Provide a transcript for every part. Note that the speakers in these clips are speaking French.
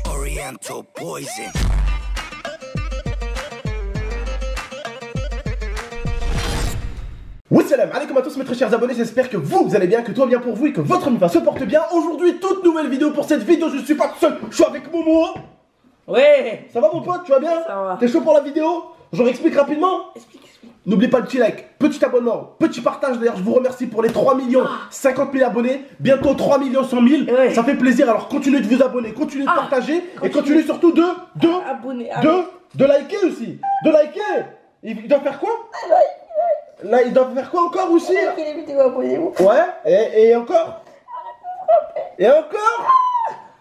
Oriental poison. Wassalam alaikum à tous mes très chers abonnés, j'espère que vous allez bien, que tout va bien pour vous et que votre MIFA se porte bien. Aujourd'hui, toute nouvelle vidéo. Pour cette vidéo, je suis pas tout seul, je suis avec Momo. Ouais. Ça va mon pote, tu vas bien? Ça va. T'es chaud pour la vidéo? Je réexplique rapidement. Explique. N'oubliez pas le petit like, petit abonnement, petit partage. D'ailleurs, je vous remercie pour les 3 millions 50 000 abonnés. Bientôt 3 millions 100 000. Ouais. Ça fait plaisir. Alors continuez de vous abonner, continuez de partager et continuez surtout de liker aussi. De liker. Il doit faire quoi? Là, il doit faire quoi encore aussi? Ouais, et encore? Et encore?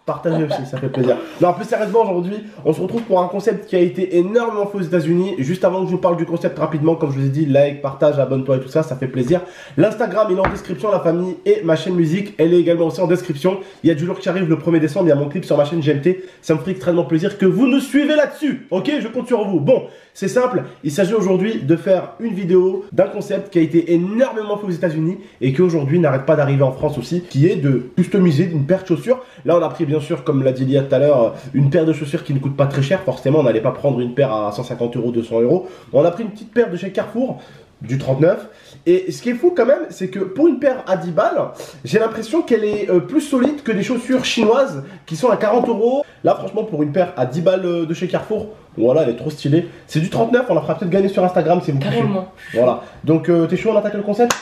Partagez aussi, ça fait plaisir. Non, plus sérieusement, aujourd'hui, on se retrouve pour un concept qui a été énormément fait aux États-Unis. Juste avant que je vous parle du concept rapidement, comme je vous ai dit, like, partage, abonne-toi et tout ça, ça fait plaisir. L'Instagram, il est en description, la famille, et ma chaîne musique, elle est également aussi en description. Il y a du jour qui arrive le 1er décembre, il y a mon clip sur ma chaîne GMT. Ça me ferait extrêmement plaisir que vous nous suivez là-dessus. Ok, je compte sur vous. Bon, c'est simple, il s'agit aujourd'hui de faire une vidéo d'un concept qui a été énormément fait aux États-Unis et qui aujourd'hui n'arrête pas d'arriver en France aussi, qui est de customiser une paire de chaussures. Là, on a pris bien sûr, comme l'a dit Lia tout à l'heure, une paire de chaussures qui ne coûte pas très cher. Forcément, on n'allait pas prendre une paire à 150 €, 200 €. On a pris une petite paire de chez Carrefour, du 39. Et ce qui est fou quand même, c'est que pour une paire à 10 balles, j'ai l'impression qu'elle est plus solide que des chaussures chinoises qui sont à 40 €. Là, franchement, pour une paire à 10 balles de chez Carrefour, voilà, elle est trop stylée. C'est du 39, on la fera peut-être gagner sur Instagram si vous kiffez. Carrément. Voilà. Donc, t'es chaud, on attaque le concept?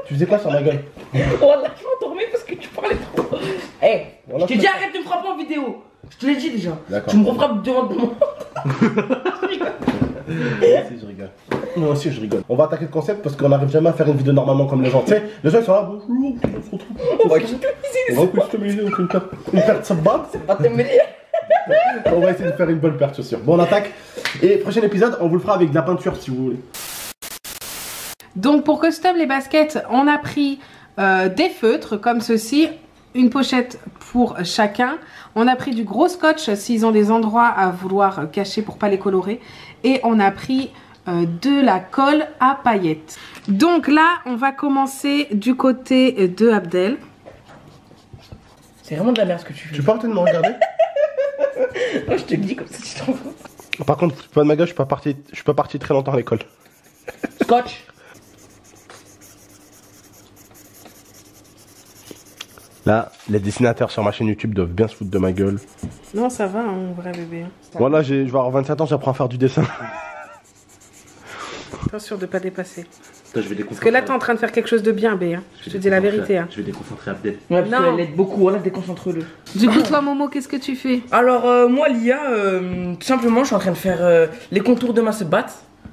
Tu faisais quoi sur ma gueule? Oh là, je m'endormais parce que tu parlais trop. Eh, Voilà, je t'ai dit arrête de me frapper en vidéo. Je te l'ai dit déjà. D'accord. Tu me refrappes devant moi. Moi aussi, je rigole. Moi aussi, je rigole. On va attaquer le concept parce qu'on n'arrive jamais à faire une vidéo normalement comme les gens. Tu sais, les gens ils sont là, bonjour, on se retrouve. On va customiser une paire de sabbat. C'est pas tes mêlés. On va essayer de faire une bonne paire de chaussures. Bon, on attaque. Et prochain épisode, on vous le fera avec de la peinture si vous voulez. Donc pour custom les baskets, on a pris des feutres comme ceci, une pochette pour chacun. On a pris du gros scotch s'ils ont des endroits à vouloir cacher pour pas les colorer. Et on a pris de la colle à paillettes. Donc là, on va commencer du côté de Abdel. C'est vraiment de la merde ce que tu fais. Tu peux arrêter de me regarder? Moi je te le dis comme ça tu te rends compte. Par contre, pas de ma gueule, je suis pas parti très longtemps à l'école. Scotch. Là, les dessinateurs sur ma chaîne YouTube doivent bien se foutre de ma gueule. Non, ça va, en vrai bébé. Voilà, je vais avoir 27 ans, j'apprends à faire du dessin. Attention de pas dépasser. Attends, je vais Parce que là, t'es en train de faire quelque chose de bien, B. Hein. Je te dis la vérité. Hein. Je vais déconcentrer Abdel. Ouais, parce Non. qu'elle aide beaucoup, voilà, déconcentre-le. Du coup, toi, Momo, qu'est-ce que tu fais? Alors, moi, Lia, tout simplement, je suis en train de faire les contours de ma sabbat.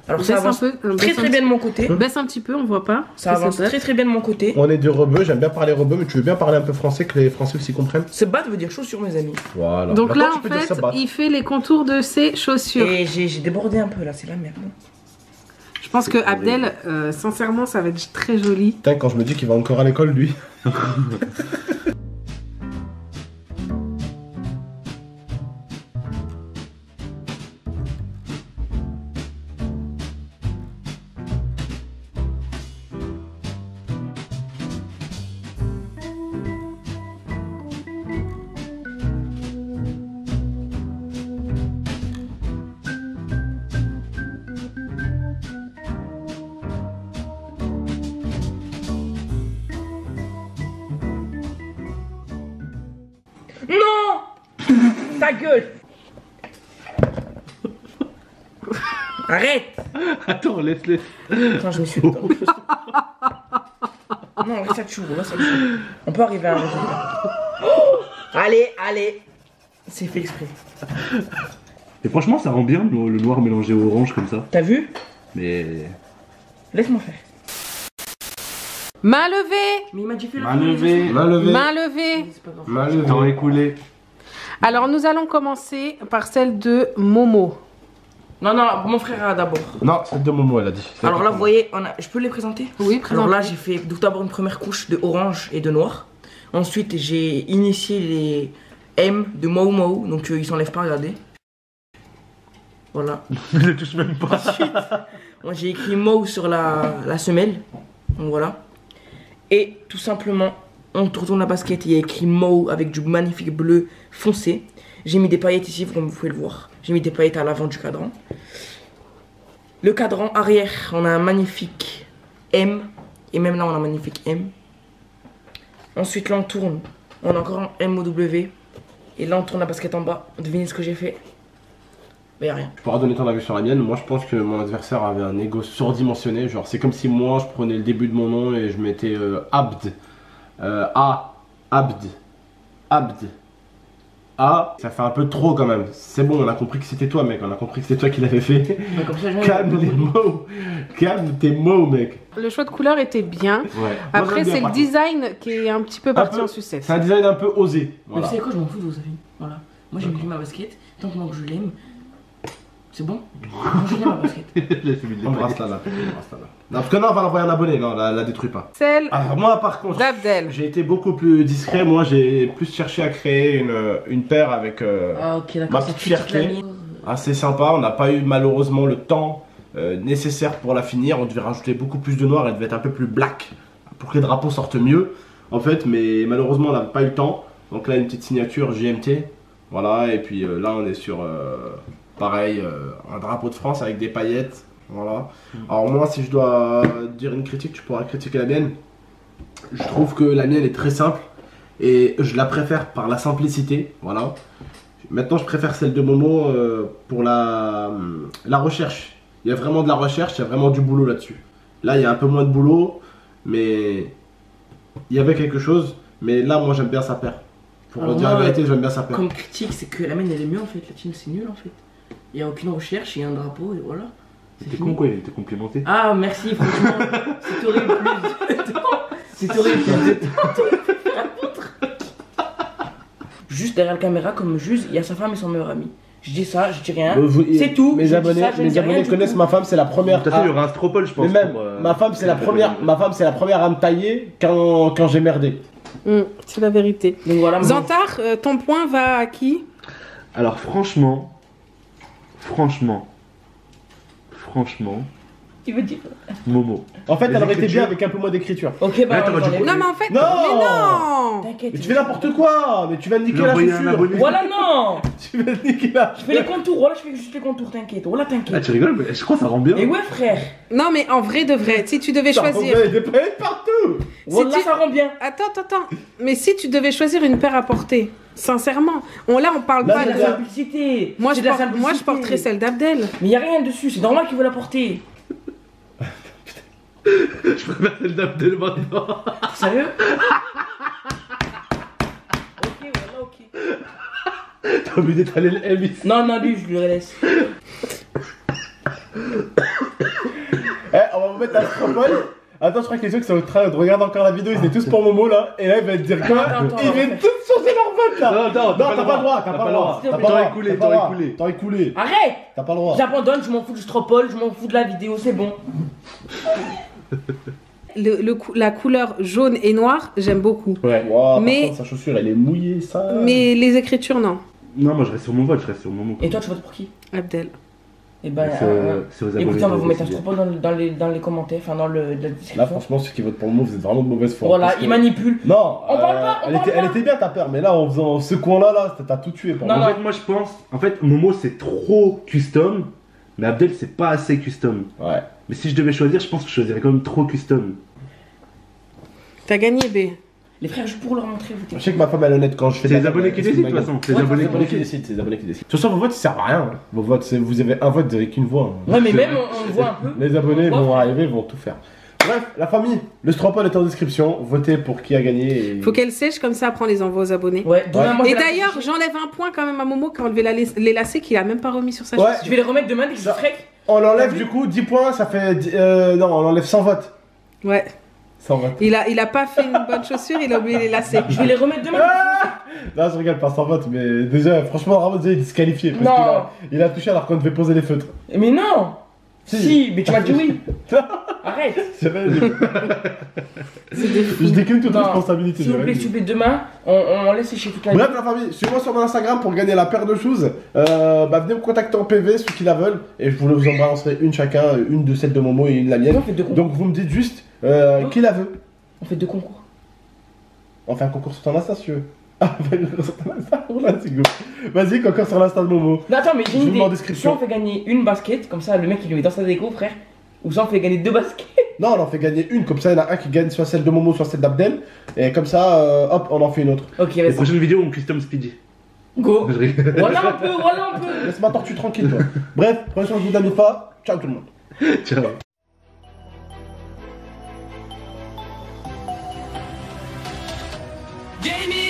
Alors, ça Baisse un avance peu, très bien de mon côté. Baisse un petit peu, on voit pas. Ça avance très bien de mon côté. On est des rebeux, j'aime bien parler rebeux, mais tu veux bien parler un peu français que les Français aussi comprennent? Sabbat veut dire chaussures, mes amis. Voilà. Donc Maintenant, là, tu en peux dire fait, sabbat. il fait les contours de ses chaussures. Et j'ai débordé un peu là, c'est la merde. Je pense que Abdel, sincèrement, ça va être très joli. Putain, quand je me dis qu'il va encore à l'école, lui. Non. Ta gueule. Arrête. Attends, laisse-les. Attends, je me suis... Non, là ça tue, là ça tue. On peut arriver à un résultat. Allez. C'est fait exprès. Et franchement, ça rend bien le noir mélangé au orange comme ça. T'as vu? Mais. Laisse-moi faire. Main levée. Mais il m'a dit fais la Main levée. Main levée. Main levée. C'est pas grave. Main levée. Temps écoulé. Alors, nous allons commencer par celle de Momo. Non, mon frère d'abord. Non, c'est de Momo, elle a dit. Alors là, vous voyez, je peux les présenter? Oui, Alors là, présente. j'ai fait tout d'abord une première couche de orange et de noir. Ensuite, j'ai initié les M de Mau Mau, donc ils s'enlèvent pas, regardez. Voilà. Je les touche même pas. Ensuite, moi j'ai écrit Mau sur la semelle, donc voilà. Et tout simplement, on retourne la basket, il y a écrit Mo avec du magnifique bleu foncé. J'ai mis des paillettes ici, comme vous pouvez le voir. J'ai mis des paillettes à l'avant du cadran. Le cadran arrière, on a un magnifique M. Et même là, on a un magnifique M. Ensuite, là, on tourne. On a encore un M-O-W. Et là, on tourne la basket en bas. Devinez ce que j'ai fait. Mais y'a rien. Je pourrais donner ton avis sur la mienne. Moi, je pense que mon adversaire avait un ego surdimensionné. Genre, c'est comme si moi, je prenais le début de mon nom et je mettais Abd. Abd. Ça fait un peu trop quand même. C'est bon, on a compris que c'était toi, mec. On a compris que c'était toi qui l'avais fait. Comme ça, Calme les mots. Calme tes mots, mec. Le choix de couleur était bien. Ouais. Après, Moi, c'est le par design qui est un petit peu parti en sucette. C'est un design un peu osé. Mais Voilà. vous savez quoi, je m'en fous de vos avis. Voilà. Moi, j'ai mis ma basket. Tant que moi, je l'aime. C'est bon. Moi, je l'aime ma basket. On brasse là. Non, parce que non, on va l'envoyer un abonné. Non, la détruis pas. Celle Alors, moi, par contre, d'Abdel. j'ai été beaucoup plus discret. Moi, j'ai plus cherché à créer une paire avec Ah, ok, d'accord. ma petite fierté. Assez sympa. On n'a pas eu malheureusement le temps nécessaire pour la finir. On devait rajouter beaucoup plus de noir. Elle devait être un peu plus black pour que les drapeaux sortent mieux. En fait, mais malheureusement, on n'a pas eu le temps. Donc là, une petite signature GMT. Voilà. Et puis là, on est sur pareil, un drapeau de France avec des paillettes. Voilà. Alors moi, si je dois dire une critique, tu pourras critiquer la mienne. Je trouve que la mienne est très simple et je la préfère par la simplicité. Voilà. Maintenant, je préfère celle de Momo pour la recherche. Il y a vraiment de la recherche, il y a vraiment du boulot là-dessus. Là, il y a un peu moins de boulot, mais il y avait quelque chose. Mais là, moi, j'aime bien sa paire. Pour Alors dire moi, la vérité, j'aime bien sa paire. Comme critique, c'est que la mienne, elle est mieux en fait. La tienne, c'est nul en fait. Il n'y a aucune recherche, il y a un drapeau et voilà. T'es con quoi, il était complimenté. Ah, merci, franchement. Si t'aurais eu plus de temps. Si t'aurais eu plus de temps, t'aurais pu faire la poutre. Juste derrière la caméra, comme juste, il y a sa femme et son meilleur ami. Je dis ça, je dis rien. C'est tout. Mes Je dis abonnés, ça, je ne dis mes rien abonnés du connaissent tout. ma femme, c'est la première. De toute façon, il y aura un stropole, je pense. Mais même, pour, ma femme, c'est la première à me tailler quand j'ai merdé. C'est la vérité. Donc voilà. moi- Zantar, ton point va à qui? Alors franchement, Tu veux dire Momo. En fait, Les elle aurait été écritures. bien avec un peu moins d'écriture. Ok, bah, Là, t'aurais dû j'enlève. prendre- Non, mais en fait. Non. Mais non. T'inquiète. Mais tu fais n'importe quoi. Mais tu vas niquer Lui la envoyer un chaussure. abonné. Voilà, non. Tu vas niquer la. Je fais les contours. Voilà, je fais juste les contours, t'inquiète. Voilà, Ah, t'inquiète. tu rigoles, mais je crois que ça rend bien. Et ouais, frère. Non, mais en vrai de vrai, si tu devais choisir. Des paillettes partout. Voilà, tu- ça rend bien. Attends. Mais si tu devais choisir une paire à porter, sincèrement, là on parle Là, pas C'est de de. la simplicité. Moi C'est je, de la moi je simplicité. porterais celle d'Abdel. Mais y a rien dessus, c'est normal qu'il veut la porter. Je préfère celle d'Abdel maintenant. Sérieux? Ok, voilà, ok. T'as envie d'étaler le M ici. Non, lui, je le laisse. On va vous mettre un stropole. Attends, je crois que les gens qui sont en train de regarder encore la vidéo, ils étaient tous pour Momo là. Et là, ils vont te dire quoi? Attends, Ils viennent tous changer leur vote là. Non, t'as pas le droit, t'as pas le droit. T'as T'aurais écoulé, T'aurais écoulé. Arrête! T'as pas le droit. J'abandonne, je m'en fous du stropole, je m'en fous de la vidéo, c'est bon. La couleur jaune et noire, j'aime beaucoup. Ouais. Wow, Mais- par contre, sa chaussure, elle est mouillée, ça. Mais les écritures, non. Non, moi je reste sur mon vote, je reste sur Momo. Et toi, tu votes pour qui? Abdel. Eh ben, C'est aux abonnés. écoutez, on va de vous mettre un décider. stropole dans les commentaires, enfin dans la description. Là, franchement, ceux qui votent pour le mot, vous êtes vraiment de mauvaise foi. Voilà, Parce que- il manipule. Non, On parle pas, on elle, parle était, elle pas. était bien ta paire, mais là, en faisant ce coin-là, t'as tout tué pour Non, moi. En fait, moi je pense, en fait, Momo c'est trop custom, mais Abdel c'est pas assez custom. Ouais. Mais si je devais choisir, je pense que je choisirais quand même trop custom. T'as gagné, B. Les frères, juste pour leur montrer, vous Je sais que ma femme elle est honnête quand je fais C'est de les la abonnés com, qui elle se décident de fout toute de ma façon. C'est gueule. les abonnés C'est les abonnés qui qui décident. décident, c'est les abonnés qui décident. De toute façon, vos votes ils servent à rien. Vos votes, vous avez un vote, vous avez qu'une voix. Ouais, mais même, on voit un peu. Les abonnés On voit, vont frère. arriver, vont tout faire. Bref, la famille, le stropole est en description. Votez pour qui a gagné. Et... Faut qu'elle sèche, comme ça, après on les envoie aux abonnés. Ouais, demain, moi, Et je vais la- d'ailleurs, j'enlève un point quand même à Momo qui a enlevé les lacets qu'il a même pas remis sur sa Ouais. chaussure. Je vais les remettre demain dès que je Ça- serai. On enlève T'as vu du coup 10 points, ça fait. Non, on enlève 100 votes. Ouais. 100 votes. Il a pas fait une bonne chaussure, il a oublié les lacets. Je vais les remettre demain. Là, je regarde pas 100 votes, mais déjà, franchement, Ramos il est disqualifié. Parce Non. qu'il a touché alors qu'on devait poser les feutres. Mais non. Si, mais tu m'as dit oui. Arrête. C'est vrai, je décline toute Non. responsabilité. S'il vous plaît, demain, on laisse sécher toute la nuit. Bref, la famille, suivez-moi sur mon Instagram pour gagner la paire de shoes. Venez me contacter en PV, ceux qui la veulent. Et je vous en balancerai une chacun, une de celle de Momo et une de la mienne. On fait deux concours. Donc vous me dites juste qui la veut. On fait deux concours. On fait un concours sur ton Insta si tu veux. Ah, on fait un concours sur ton Insta. Let's go. Vas-y, concours sur l'Insta de Momo. Non, attends, mais j'ai Je une vous mets en idée. description. Soit on fait gagner une basket, comme ça le mec il lui met dans sa déco, frère. Ou soit on fait gagner 2 baskets. Non, on en fait gagner une, comme ça il y en a un qui gagne soit celle de Momo, soit celle d'Abdel. Et comme ça, hop, on en fait une autre. Ok, Les vas-y. prochaines vidéos, on custom Speedy. Go. Je rigole. Voilà un peu, voilà un peu. Laisse ma tortue tranquille, toi. Bref, prenez soin de vous d'Anifa. Ciao tout le monde. Ciao. Jamie